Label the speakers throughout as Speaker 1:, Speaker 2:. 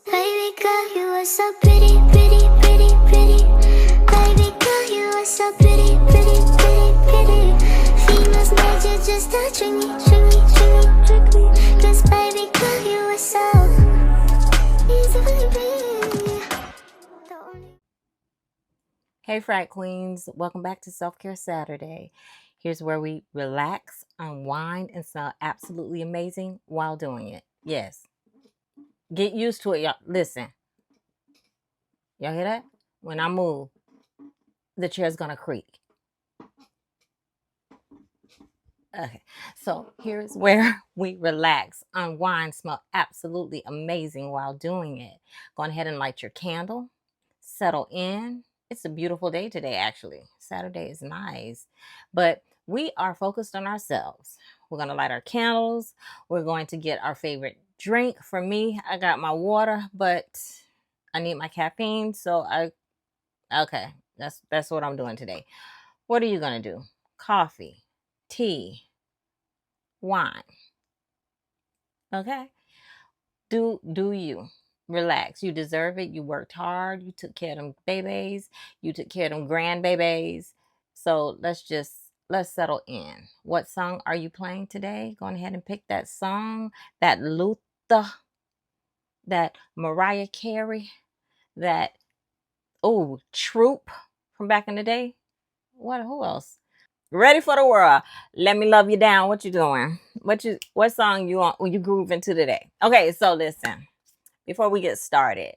Speaker 1: Baby girl, you are so pretty, pretty, pretty, pretty. Baby girl, you are so pretty, pretty, pretty, pretty. Females made you just to trick me, trick me, trick me, trick me. 'Cause baby girl, you are so easy to be.
Speaker 2: Hey Frag Queens, welcome back to Self-Care Saturday. Here's where we relax, unwind, and smell absolutely amazing while doing it. Yes. Get used to it, y'all. Listen. Y'all hear that? When I move, the chair's gonna creak. Okay. So here's where we relax, unwind, smell absolutely amazing while doing it. Go ahead and light your candle. Settle in. It's a beautiful day today, actually. Saturday is nice. But we are focused on ourselves. We're going to light our candles. We're going to get our favorite drink. For me, I got my water, but I need my caffeine. So okay, that's what I'm doing today. What are you going to do? Coffee, tea, wine. Okay? Do you. Relax. You deserve it. You worked hard. You took care of them babies. You took care of them grandbabies. So let's settle in. What song are you playing today? Go ahead and pick that song, that Luther, that Mariah Carey, that Troop from back in the day. Who else? Ready for the world. Let me love you down. What you doing? What song you on? You grooving to today? Okay, so listen. Before we get started,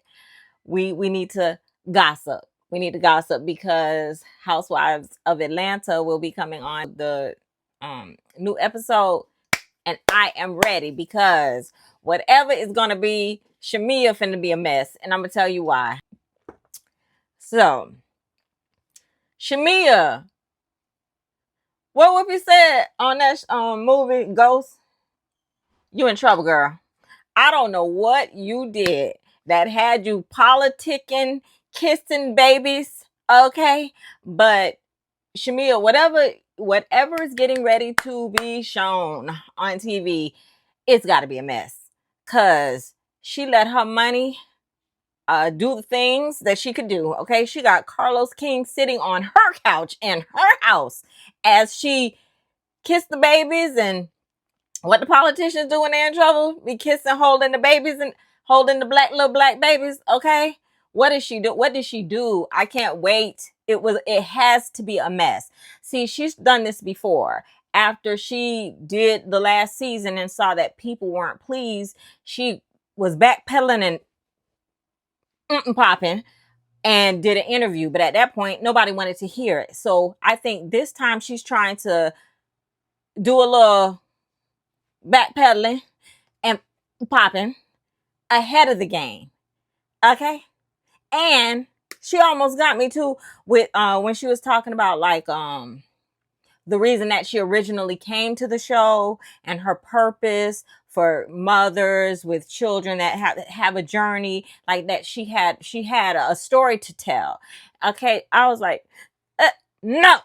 Speaker 2: we need to gossip. We need to gossip because Housewives of Atlanta will be coming on the new episode, and I am ready because whatever is gonna be, Shamia finna be a mess, and I'm gonna tell you why. So, Shamia, what Whoopi said on that movie Ghost? You in trouble, girl. I don't know what you did that had you politicking, kissing babies, okay? But Shamia, whatever is getting ready to be shown on TV, it's got to be a mess. Cause she let her money do the things that she could do, okay? She got Carlos King sitting on her couch in her house as she kissed the babies, and what the politicians do when they're in trouble, be kissing, holding the babies and holding the little black babies. Okay, what did she do? What did she do? I can't wait. It has to be a mess. See, she's done this before. After she did the last season and saw that people weren't pleased, she was backpedaling and popping and did an interview. But at that point, nobody wanted to hear it. So I think this time she's trying to do a little backpedaling and popping ahead of the game. Okay? And she almost got me too with when she was talking about like the reason that she originally came to the show and her purpose for mothers with children that have a journey like that. She had a story to tell. Okay? I was like, no.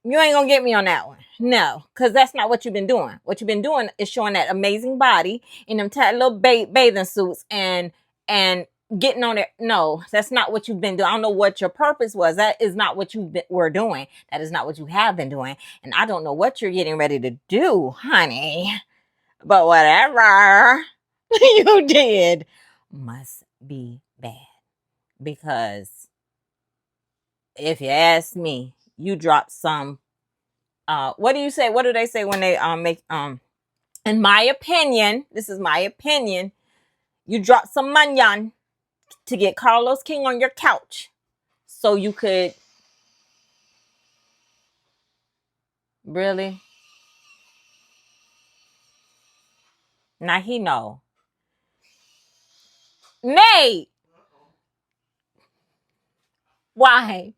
Speaker 2: You ain't gonna get me on that one. No, because that's not what you've been doing. What you've been doing is showing that amazing body in them tight little bathing suits and getting on it. No, that's not what you've been doing. I don't know what your purpose was. That is not what you were doing. That is not what you have been doing. And I don't know what you're getting ready to do, honey. But whatever you did must be bad. Because if you ask me, you dropped some what do you say? What do they say when they make in my opinion, this is my opinion, you dropped some money to get Carlos King on your couch so you could really. Now he know. Nate, why?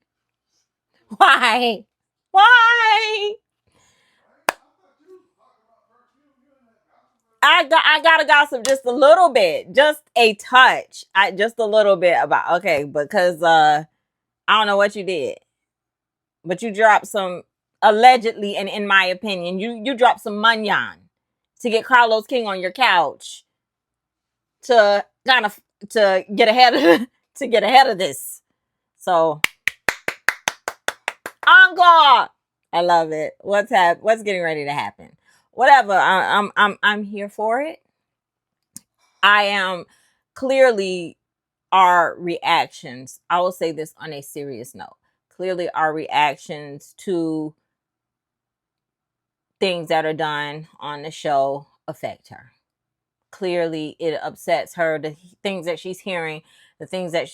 Speaker 2: Why? Why? I gotta gossip just a little bit, just a touch, just a little bit about because I don't know what you did, but you dropped some allegedly, and in my opinion, you dropped some money to get Carlos King on your couch to kind of to get ahead of this. So encore. I love it. What's getting ready to happen? Whatever. I'm here for it. I am clearly our reactions. I will say this on a serious note. Clearly our reactions to things that are done on the show affect her. Clearly it upsets her, the things that she's hearing, the things that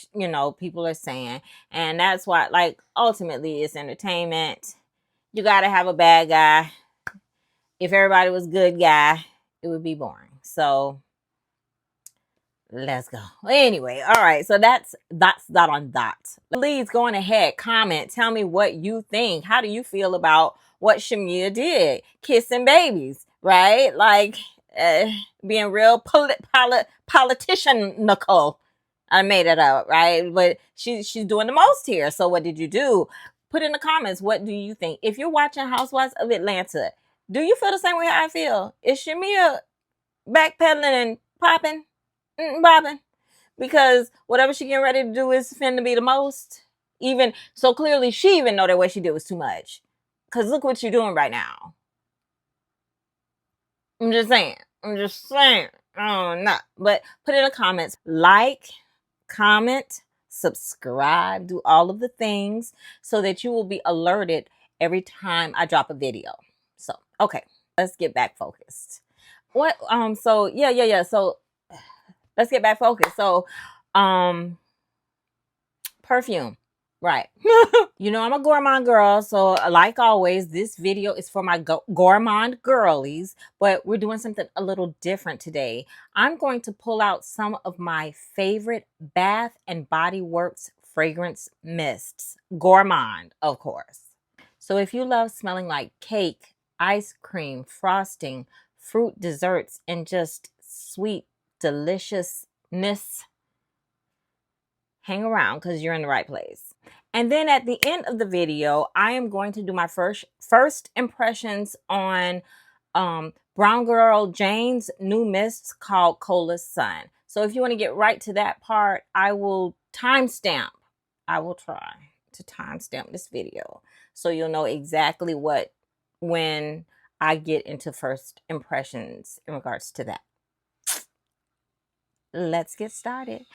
Speaker 2: people are saying, and that's why, like, ultimately it's entertainment. You got to have a bad guy. If everybody was good guy, it would be boring. So let's go. Anyway, all right, so that's that on that. Please go on ahead, comment, tell me what you think. How do you feel about what Shamia did, kissing babies, right? Like, being real politician-nical. I made it up, right? But she's doing the most here. So what did you do? Put in the comments, what do you think? If you're watching Housewives of Atlanta, do you feel the same way I feel? Is Shamia backpedaling and popping, bobbing? Because whatever she getting ready to do is finna be the most. Even so, clearly she even know that what she did was too much. Because look what you're doing right now. I'm just saying. Oh, no. But put in the comments. Like, comment, subscribe, do all of the things so that you will be alerted every time I drop a video. So, okay. Let's get back focused. What? So, yeah. So, let's get back focused. So, perfume. Right. I'm a Gourmand girl, so like always, this video is for my Gourmand girlies, but we're doing something a little different today. I'm going to pull out some of my favorite Bath and Body Works fragrance mists. Gourmand, of course. So if you love smelling like cake, ice cream, frosting, fruit desserts, and just sweet deliciousness, hang around because you're in the right place. And then at the end of the video, I am going to do my first impressions on Brown Girl Jane's new mist called Kola Sun. So if you want to get right to that part, I will timestamp. I will try to timestamp this video so you'll know exactly when I get into first impressions in regards to that. Let's get started.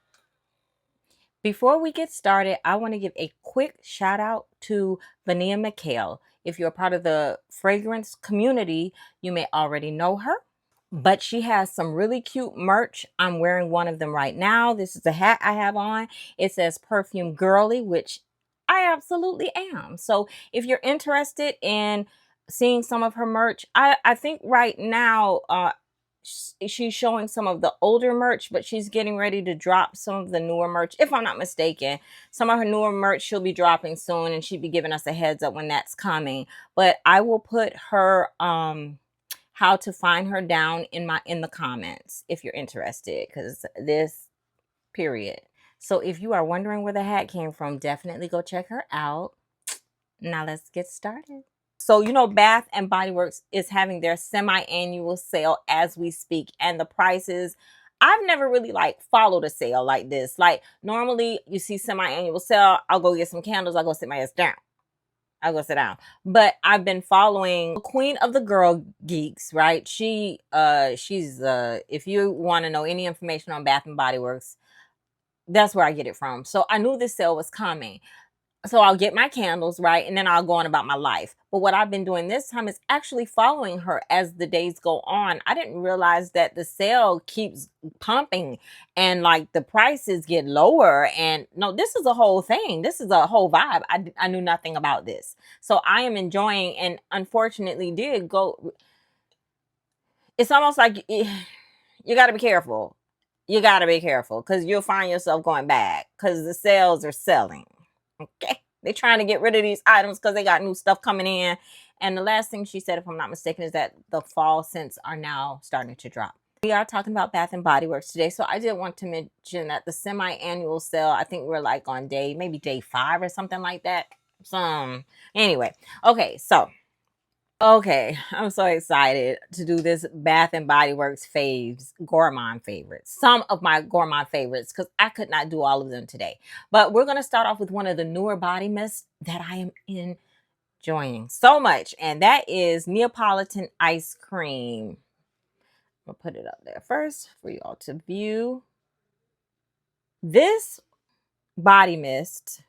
Speaker 2: Before we get started, I want to give a quick shout out to Vania MicKelle. If you're a part of the fragrance community, you may already know her, but she has some really cute merch. I'm wearing one of them right now. This is the hat I have on. It says Perfume Girly, which I absolutely am. So if you're interested in seeing some of her merch, I think right now, she's showing some of the older merch, but she's getting ready to drop some of the newer merch. If I'm not mistaken, some of her newer merch she'll be dropping soon, and she'll be giving us a heads up when that's coming. But I will put her how to find her down in the comments if you're interested, because this period. So if you are wondering where the hat came from, definitely go check her out. Now let's get started. So, Bath and Body Works is having their semi-annual sale as we speak. And the prices, I've never really followed a sale like this. Like, normally you see semi-annual sale, I'll go get some candles, I'll go sit my ass down. I'll go sit down. But I've been following Queen of the Girl Geeks, right? She's if you want to know any information on Bath and Body Works, that's where I get it from. So I knew this sale was coming. So I'll get my candles, right? And then I'll go on about my life. But what I've been doing this time is actually following her as the days go on. I didn't realize that the sale keeps pumping and the prices get lower. And no, this is a whole thing. This is a whole vibe. I knew nothing about this. So I am enjoying, and unfortunately did go. It's almost like you got to be careful. You got to be careful because you'll find yourself going back because the sales are selling. Okay, they're trying to get rid of these items because they got new stuff coming in. And the last thing she said, if I'm not mistaken, is that the fall scents are now starting to drop. We are talking about Bath and Body Works today. So I did want to mention that the semi-annual sale, I think we're on maybe day 5 or something like that. Anyway, okay, so Okay, I'm so excited to do this Bath and Body Works faves, Gourmand favorites. Some of my Gourmand favorites, because I could not do all of them today. But we're going to start off with one of the newer body mists that I am enjoying so much, and that is Neapolitan Ice Cream. I'll put it up there first for you all to view. This body mist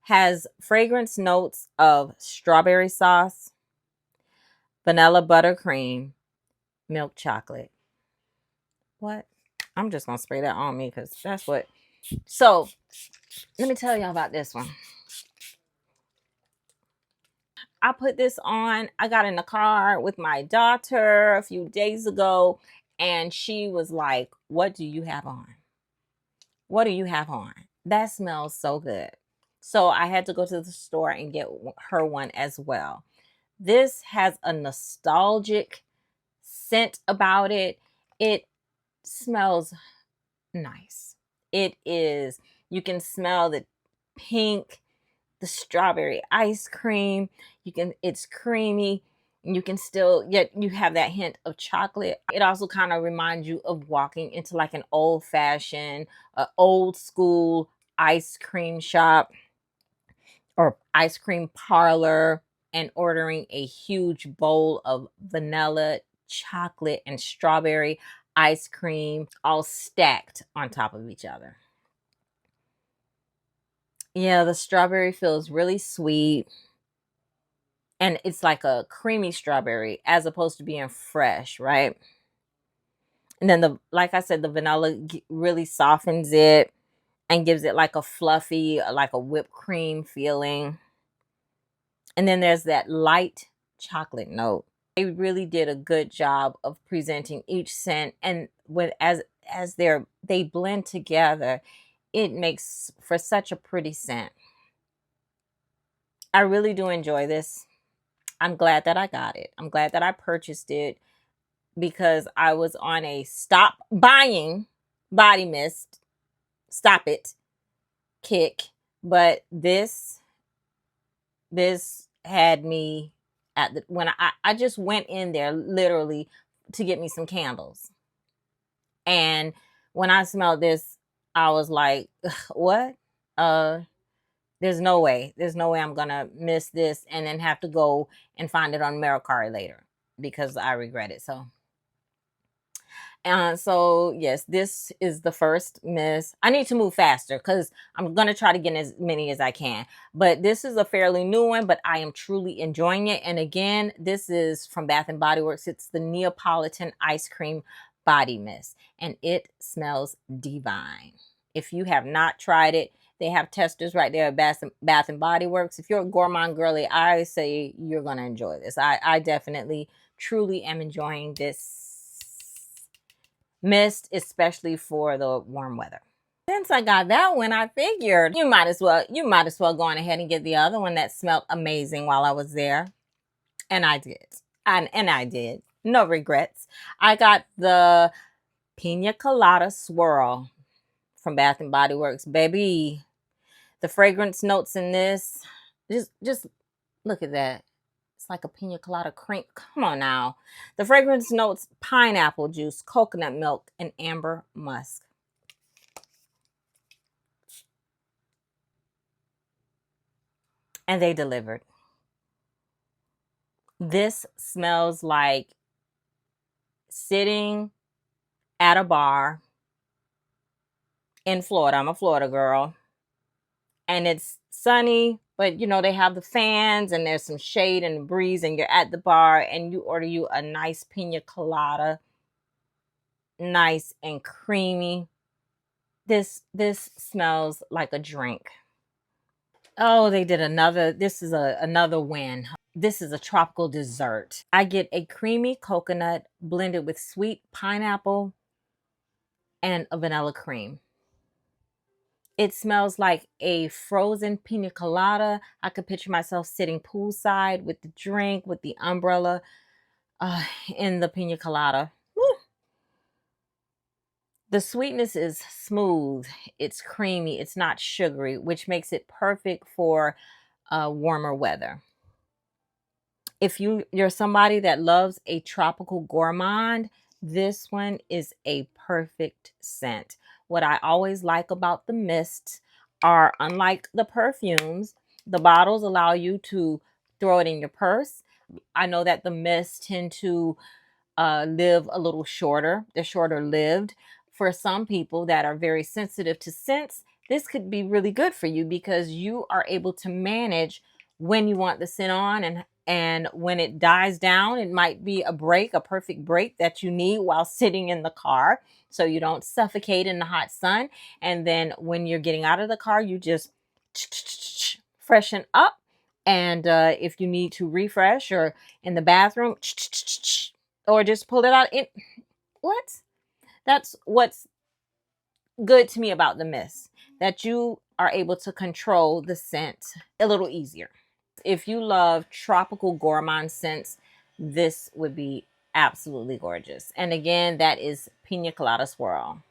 Speaker 2: has fragrance notes of strawberry sauce, vanilla buttercream, milk chocolate. What? I'm just gonna spray that on me because that's what. So let me tell y'all about this one. I put this on. I got in the car with my daughter a few days ago, and she was like, "What do you have on? What do you have on? That smells so good." So I had to go to the store and get her one as well. This has a nostalgic scent about it. It smells nice. It is, you can smell the pink, the strawberry ice cream. It's creamy. You can still, yet you have that hint of chocolate. It also kind of reminds you of walking into like an old fashioned, old school ice cream shop or ice cream parlor and ordering a huge bowl of vanilla, chocolate, and strawberry ice cream all stacked on top of each other. Yeah, the strawberry feels really sweet. And it's like a creamy strawberry as opposed to being fresh, right? And then like I said, the vanilla really softens it and gives it like a fluffy, like a whipped cream feeling. And then there's that light chocolate note. They really did a good job of presenting each scent, and with as they blend together, it makes for such a pretty scent. I really do enjoy this. I'm glad that I got it. I'm glad that I purchased it because I was on a stop buying body mist, stop it kick, but this had me at the when I just went in there literally to get me some candles. And when I smelled this, I was like, what? There's no way. There's no way I'm gonna miss this and then have to go and find it on Mercari later because I regret it. So yes, this is the first miss. I need to move faster because I'm gonna try to get as many as I can. But this is a fairly new one, but I am truly enjoying it. And again, this is from Bath and Body Works. It's the Neapolitan Ice Cream Body Mist, and it smells divine. If you have not tried it, they have testers right there at Bath and Body Works. If you're a gourmand girly, I say you're gonna enjoy this. I definitely, truly am enjoying this mist, especially for the warm weather. Since I got that one, I figured you might as well go on ahead and get the other one that smelled amazing while I was there. And I did. And I did. No regrets. I got the Piña Colada Swirl from Bath and Body Works. Baby, the fragrance notes in this, just look at that. It's like a piña colada cream. Come on now. The fragrance notes pineapple juice, coconut milk, and amber musk. And they delivered. This smells like sitting at a bar in Florida. I'm a Florida girl. And it's sunny, but you know, they have the fans and there's some shade and breeze, and you're at the bar and you order you a nice piña colada. Nice and creamy. This smells like a drink. Oh, they did another. This is another win. This is a tropical dessert. I get a creamy coconut blended with sweet pineapple and a vanilla cream. It smells like a frozen pina colada. I could picture myself sitting poolside with the drink, with the umbrella in the pina colada. Woo. The sweetness is smooth. It's creamy. It's not sugary, which makes it perfect for warmer weather. If you're somebody that loves a tropical gourmand, this one is a perfect scent. What I always like about the mists are, unlike the perfumes, the bottles allow you to throw it in your purse. I know that the mists tend to live a little shorter. They're shorter lived. For some people that are very sensitive to scents, this could be really good for you because you are able to manage when you want the scent on, and when it dies down, it might be a break, a perfect break that you need while sitting in the car so you don't suffocate in the hot sun. And then when you're getting out of the car, you just freshen up. And if you need to refresh or in the bathroom, or just pull it out. That's what's good to me about the mist, that you are able to control the scent a little easier. If you love tropical gourmand scents, this would be absolutely gorgeous. And again, that is Piña Colada Swirl.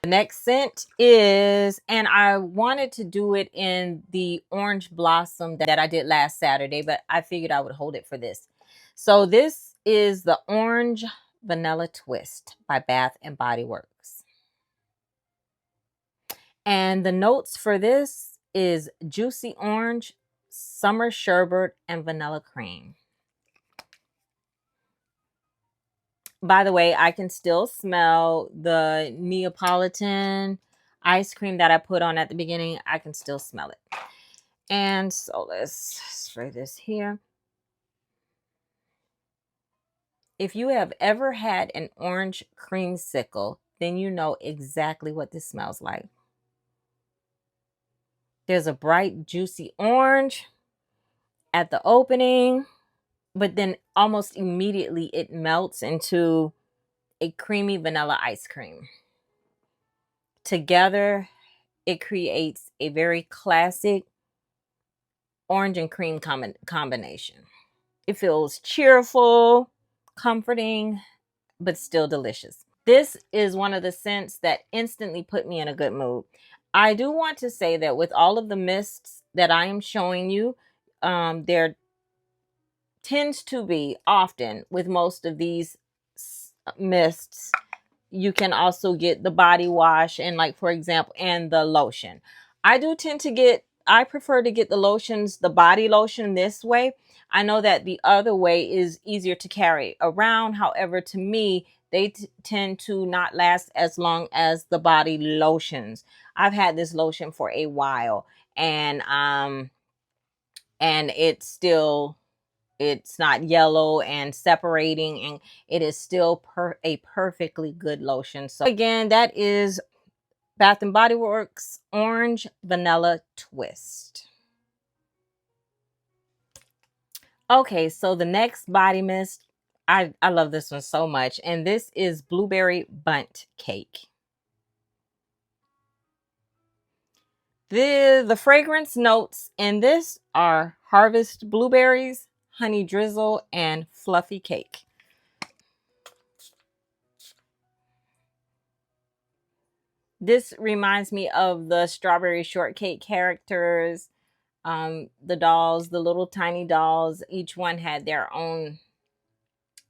Speaker 2: The next scent is, and I wanted to do it in the orange blossom that I did last Saturday, but I figured I would hold it for this. So this is the Orange Vanilla Twist by Bath and Body Works. And the notes for this is juicy orange, summer sherbet, and vanilla cream. By the way, I can still smell the Neapolitan ice cream that I put on at the beginning. I can still smell it. And so let's spray this here. If you have ever had an orange creamsicle, then you know exactly what this smells like. There's a bright, juicy orange at the opening, but then almost immediately it melts into a creamy vanilla ice cream. Together, it creates a very classic orange and cream combination. It feels cheerful, comforting, but still delicious. This is one of the scents that instantly put me in a good mood. I do want to say that with all of the mists that I am showing you, there tends to be often with most of these mists, you can also get the body wash and, like, for example, and the lotion. I prefer to get the lotions, the body lotion this way. I know that the other way is easier to carry around. However, to me, they tend to not last as long as the body lotions. I've had this lotion for a while, and it's not yellow and separating, and it is still a perfectly good lotion. So again, that is Bath and Body Works Orange Vanilla Twist. Okay, so the next body mist, I love this one so much, and this is Blueberry Bundt Cake. The fragrance notes in this are harvest blueberries, honey drizzle, and fluffy cake. This reminds me of the strawberry shortcake characters, the dolls, the little tiny dolls. Each one had their own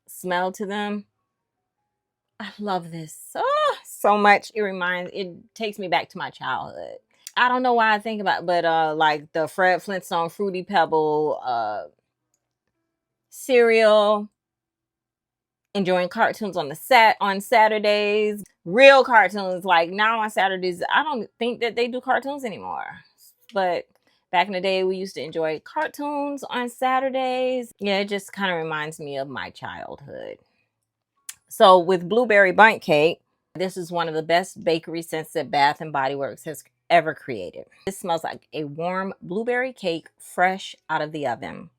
Speaker 2: smell to them. I love this so much. It takes me back to my childhood. I don't know why I think about it, but like the Fred Flintstone Fruity Pebble cereal, enjoying cartoons on Saturdays, real cartoons. Like now on Saturdays, I don't think that they do cartoons anymore, but back in the day we used to enjoy cartoons on Saturdays. Yeah, it just kind of reminds me of my childhood. So with Blueberry Bundt Cake, this is one of the best bakery scents that Bath and Body Works has ever created. This smells like a warm blueberry cake fresh out of the oven.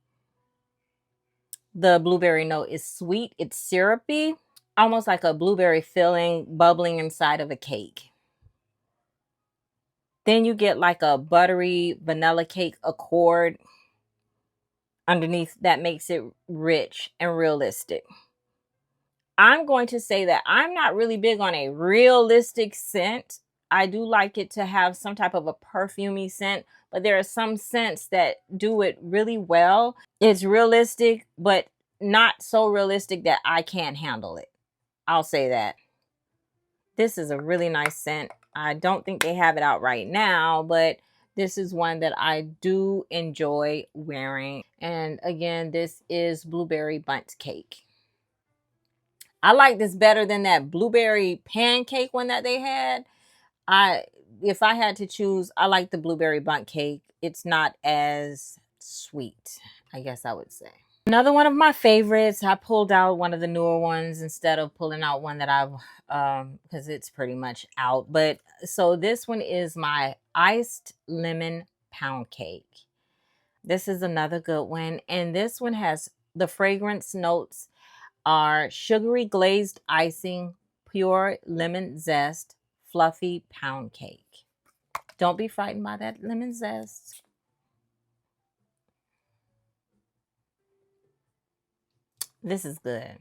Speaker 2: The blueberry note is sweet, it's syrupy, almost like a blueberry filling bubbling inside of a cake. Then you get like a buttery vanilla cake accord underneath that makes it rich and realistic. I'm going to say that I'm not really big on a realistic scent. I do like it to have some type of a perfumey scent, but there are some scents that do it really well. It's realistic, but not so realistic that I can't handle it. I'll say that. This is a really nice scent. I don't think they have it out right now, but this is one that I do enjoy wearing. And again, this is Blueberry Bundt Cake. I like this better than that blueberry pancake one that they had. If I had to choose, I like the Blueberry Bundt Cake. It's not as sweet, I guess I would say. Another one of my favorites, I pulled out one of the newer ones instead of pulling out one that I've, because it's pretty much out. But so this one is my iced lemon pound cake. This is another good one. And this one has the fragrance notes are sugary glazed icing, pure lemon zest, fluffy pound cake. Don't be frightened by that lemon zest. This is good.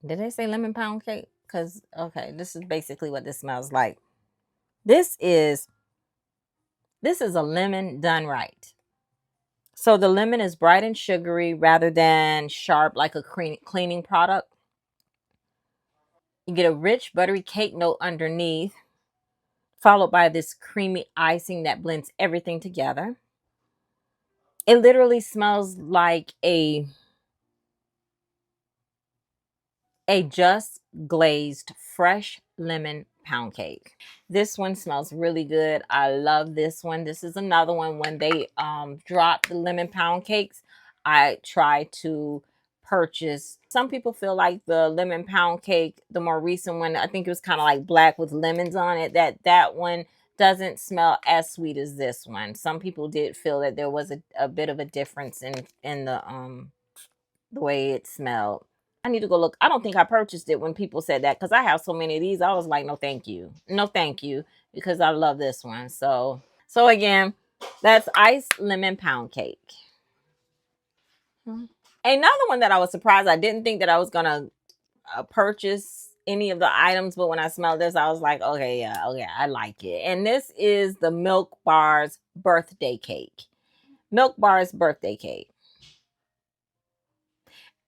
Speaker 2: Did they say lemon pound cake? Because, okay, this is basically what this smells like. This is a lemon done right. So the lemon is bright and sugary rather than sharp like a cleaning product. You get a rich buttery cake note underneath, followed by this creamy icing that blends everything together. It literally smells like a just glazed fresh lemon pound cake. This one smells really good. I love this one. This is another one when they drop the lemon pound cakes, I try to purchase. Some people feel like the lemon pound cake, the more recent one, I think it was kind of like black with lemons on it, that one doesn't smell as sweet as this one. Some people did feel that there was a bit of a difference in the way it smelled. I need to go look. I don't think I purchased it when people said that because I have so many of these. I was like, no, thank you. No, thank you. Because I love this one. So again, that's iced lemon pound cake. Another one that I was surprised. I didn't think that I was going to purchase any of the items. But when I smelled this, I was like, okay, yeah, I like it. And this is the Milk Bar's birthday cake. Milk Bar's birthday cake.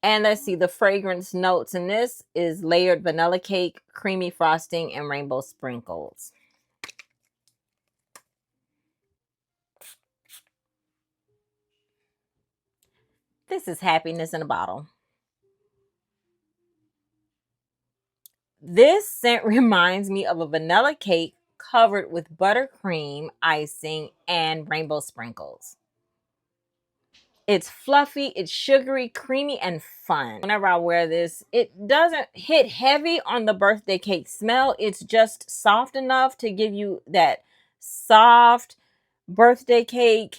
Speaker 2: And let's see the fragrance notes. And this is layered vanilla cake, creamy frosting, and rainbow sprinkles. This is happiness in a bottle. This scent reminds me of a vanilla cake covered with buttercream icing and rainbow sprinkles. It's fluffy, it's sugary, creamy, and fun. Whenever I wear this, it doesn't hit heavy on the birthday cake smell. It's just soft enough to give you that soft birthday cake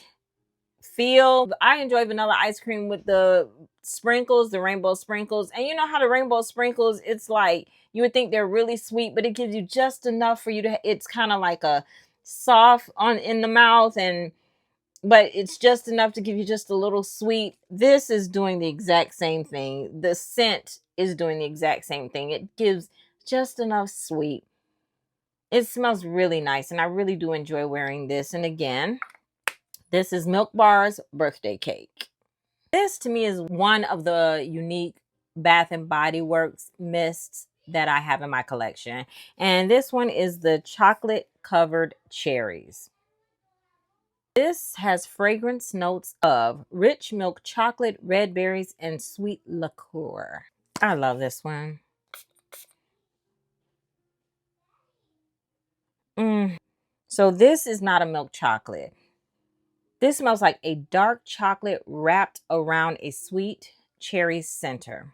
Speaker 2: feel. I enjoy vanilla ice cream with the sprinkles, the rainbow sprinkles. And you know how the rainbow sprinkles, it's like you would think they're really sweet, but it gives you just enough for you to, it's kind of like a soft in the mouth, but it's just enough to give you just a little sweet. This is doing the exact same thing. The scent is doing the exact same thing. It gives just enough sweet. It smells really nice, and I really do enjoy wearing this. And again, this is Milk Bar's birthday cake. This to me is one of the unique Bath and Body Works mists that I have in my collection. And this one is the chocolate covered cherries. This has fragrance notes of rich milk chocolate, red berries, and sweet liqueur. I love this one. So this is not a milk chocolate. This smells like a dark chocolate wrapped around a sweet cherry center.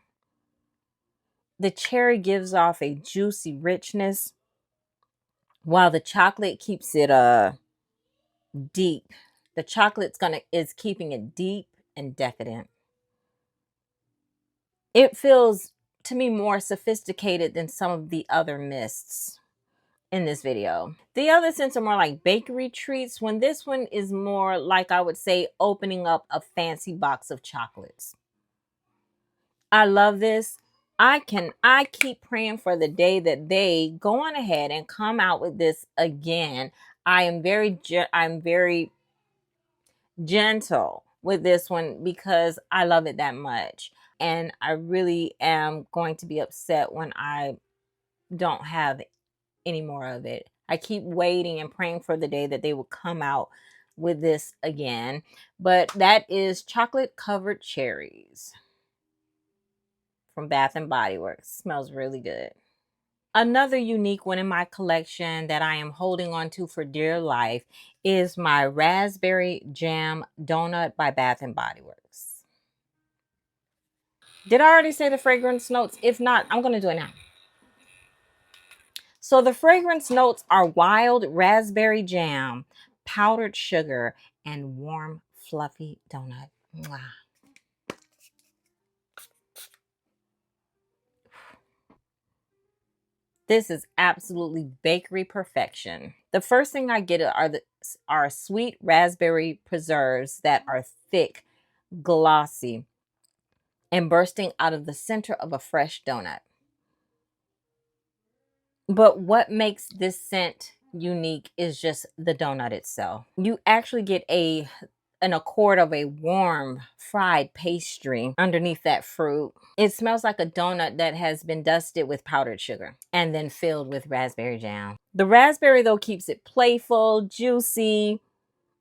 Speaker 2: The cherry gives off a juicy richness, while the chocolate keeps it deep. The chocolate's is keeping it deep and decadent. It feels to me more sophisticated than some of the other mists in this video. The other scents are more like bakery treats, when this one is more like, I would say, opening up a fancy box of chocolates. I love this. I keep praying for the day that they go on ahead and come out with this again. I'm very gentle with this one because I love it that much. And I really am going to be upset when I don't have any more of it. I keep waiting and praying for the day that they will come out with this again. But that is chocolate covered cherries from Bath and Body Works. Smells really good. Another unique one in my collection that I am holding on to for dear life is my Raspberry Jam Donut by Bath and Body Works. Did I already say the fragrance notes? If not, I'm going to do it now. So the fragrance notes are wild raspberry jam, powdered sugar, and warm, fluffy donut. Mwah. This is absolutely bakery perfection. The first thing I get are sweet raspberry preserves that are thick, glossy, and bursting out of the center of a fresh donut. But what makes this scent unique is just the donut itself. You actually get an accord of a warm fried pastry underneath that fruit. It smells like a donut that has been dusted with powdered sugar and then filled with raspberry jam. The raspberry, though, keeps it playful, juicy,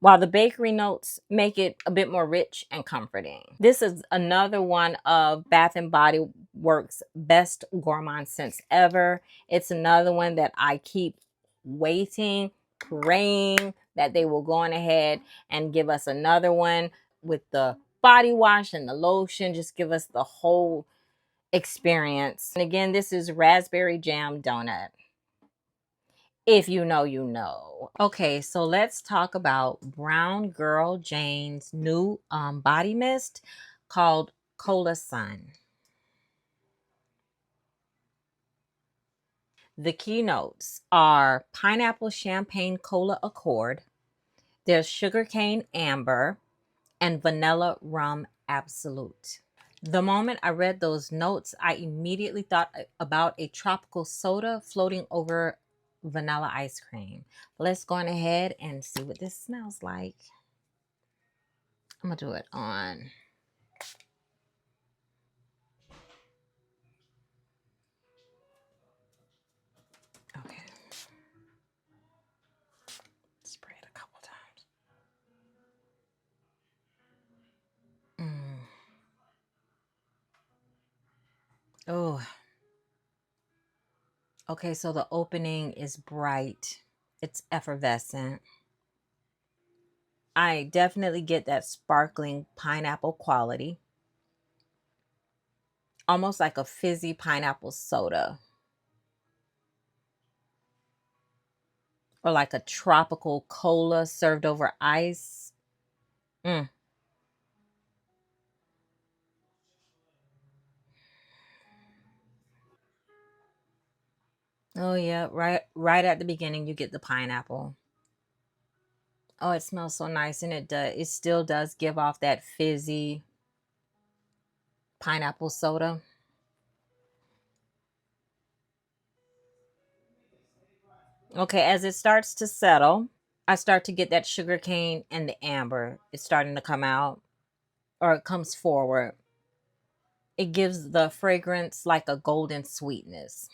Speaker 2: while the bakery notes make it a bit more rich and comforting. This is another one of Bath and Body Works' best gourmand scents ever. It's another one that I keep waiting, praying that they will go on ahead and give us another one with the body wash and the lotion. Just give us the whole experience. And again, this is Raspberry Jam Donut. If you know, you know. Okay, so let's talk about Brown Girl Jane's new body mist called Kola Sun. The keynotes are pineapple champagne cola accord, there's sugarcane amber, and vanilla rum absolute. The moment I read those notes, I immediately thought about a tropical soda floating over vanilla ice cream. Let's go on ahead and see what this smells like. I'm gonna do it on. Okay. Spray it a couple times. Oh. Okay, so the opening is bright. It's effervescent. I definitely get that sparkling pineapple quality. Almost like a fizzy pineapple soda. Or like a tropical cola served over ice. Mm. Oh yeah, right at the beginning you get the pineapple. Oh, it smells so nice, and it still does give off that fizzy pineapple soda. Okay, as it starts to settle, I start to get that sugar cane and the amber. It's starting to come out, or it comes forward. It gives the fragrance like a golden sweetness.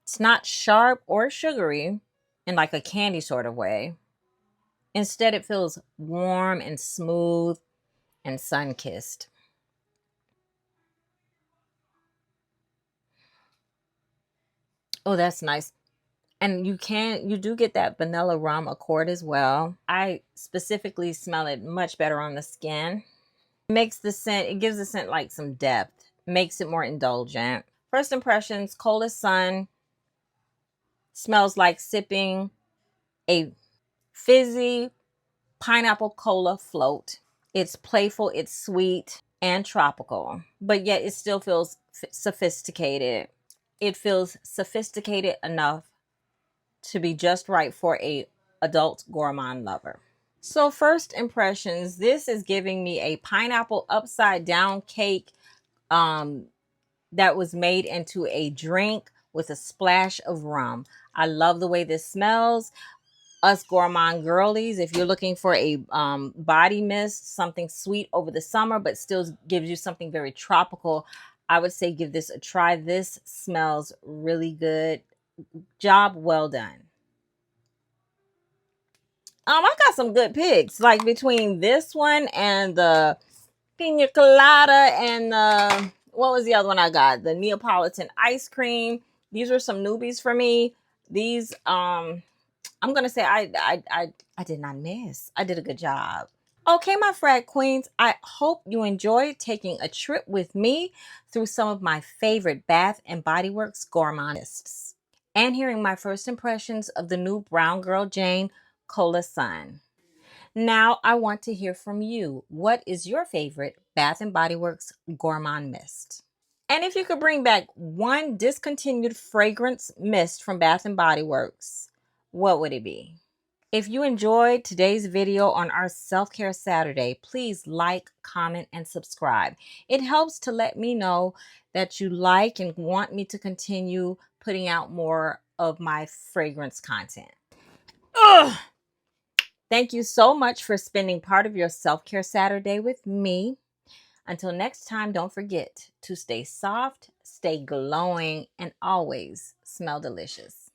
Speaker 2: It's not sharp or sugary in like a candy sort of way. Instead, it feels warm and smooth and sun-kissed. Oh, that's nice. And you do get that vanilla rum accord as well. I specifically smell it much better on the skin. It gives the scent like some depth, makes it more indulgent. First impressions, Kola Sun smells like sipping a fizzy pineapple cola float. It's playful, it's sweet and tropical, but yet it still feels sophisticated. It feels sophisticated enough to be just right for a adult gourmand lover. So first impressions, this is giving me a pineapple upside down cake that was made into a drink with a splash of rum. I love the way this smells. Us gourmand girlies, if you're looking for a body mist, something sweet over the summer, but still gives you something very tropical, I would say give this a try. This smells really good. Job well done. I got some good picks, like between this one and the Piña Colada and what was the other one I got? The Neapolitan Ice Cream. These were some newbies for me. These I'm gonna say I did not miss. I did a good job. Okay, my Frag Queens, I hope you enjoyed taking a trip with me through some of my favorite Bath and Body Works gourmand lists and hearing my first impressions of the new Brown Girl Jane Kola Sun. Now I want to hear from you. What is your favorite Bath and Body Works gourmand mist? And if you could bring back one discontinued fragrance mist from Bath and Body Works, what would it be? If you enjoyed today's video on our Self-Care Saturday, please like, comment, and subscribe. It helps to let me know that you like and want me to continue putting out more of my fragrance content. Ugh! Thank you so much for spending part of your Self-Care Saturday with me. Until next time, don't forget to stay soft, stay glowing, and always smell delicious.